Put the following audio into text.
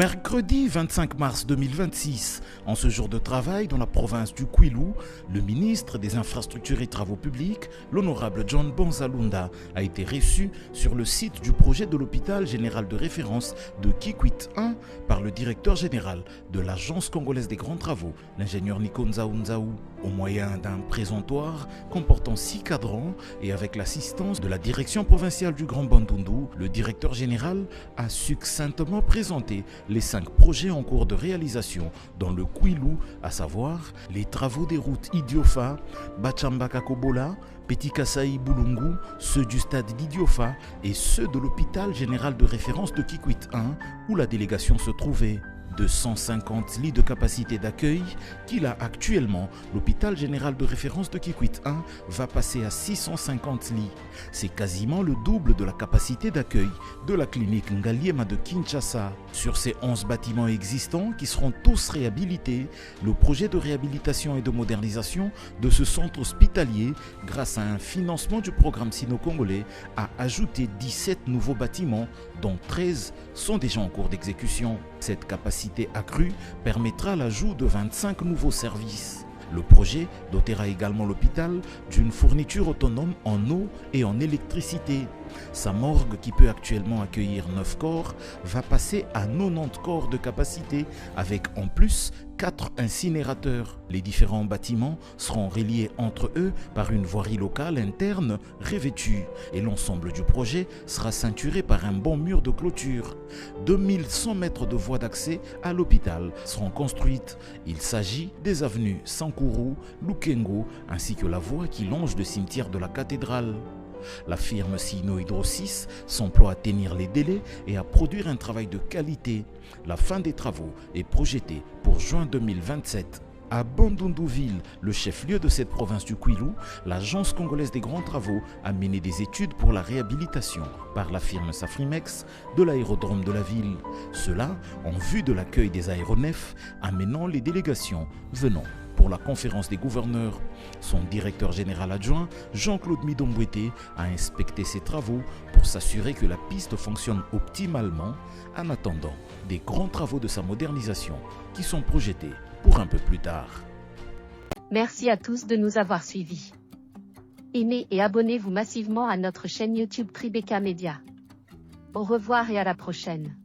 Mercredi 25 mars 2026, en ce jour de travail dans la province du Kwilu, le ministre des Infrastructures et Travaux Publics, l'honorable John Bonzalunda, a été reçu sur le site du projet de l'hôpital général de référence de Kikwit 1 par le directeur général de l'Agence congolaise des grands travaux, l'ingénieur Nico Nzaou. Au moyen d'un présentoir comportant 6 cadrans et avec l'assistance de la direction provinciale du Grand Bandundu, le directeur général a succinctement présenté les 5 projets en cours de réalisation dans le Kwilu, à savoir les travaux des routes Idiofa, Bachamba-Kakobola, Petit Kasai Bulungu, ceux du stade d'Idiofa et ceux de l'hôpital général de référence de Kikwit 1 où la délégation se trouvait. De 150 lits de capacité d'accueil qu'il a actuellement, l'hôpital général de référence de Kikwit 1 va passer à 650 lits. C'est quasiment le double de la capacité d'accueil de la clinique Ngaliema de Kinshasa. Sur ces 11 bâtiments existants qui seront tous réhabilités, le projet de réhabilitation et de modernisation de ce centre hospitalier, grâce à un financement du programme sino-congolais, a ajouté 17 nouveaux bâtiments, dont 13 sont déjà en cours d'exécution. Cette capacité accrue permettra l'ajout de 25 nouveaux services. Le projet dotera également l'hôpital d'une fourniture autonome en eau et en électricité. Sa morgue, qui peut actuellement accueillir 9 corps, va passer à 90 corps de capacité avec en plus 4 incinérateurs. Les différents bâtiments seront reliés entre eux par une voirie locale interne revêtue et l'ensemble du projet sera ceinturé par un bon mur de clôture. 2100 mètres de voies d'accès à l'hôpital seront construites. Il s'agit des avenues Sankuru, Lukengo ainsi que la voie qui longe le cimetière de la cathédrale. La firme Sino Hydro 6 s'emploie à tenir les délais et à produire un travail de qualité. La fin des travaux est projetée pour juin 2027. À Bandunduville, le chef-lieu de cette province du Kwilu, l'Agence congolaise des grands travaux a mené des études pour la réhabilitation par la firme Safrimex de l'aérodrome de la ville. Cela en vue de l'accueil des aéronefs amenant les délégations venant pour la conférence des gouverneurs. Son directeur général adjoint, Jean-Claude Midombouete, a inspecté ces travaux pour s'assurer que la piste fonctionne optimalement en attendant des grands travaux de sa modernisation qui sont projetés pour un peu plus tard. Merci à tous de nous avoir suivis. Aimez et abonnez-vous massivement à notre chaîne YouTube Tribeca Media. Au revoir et à la prochaine.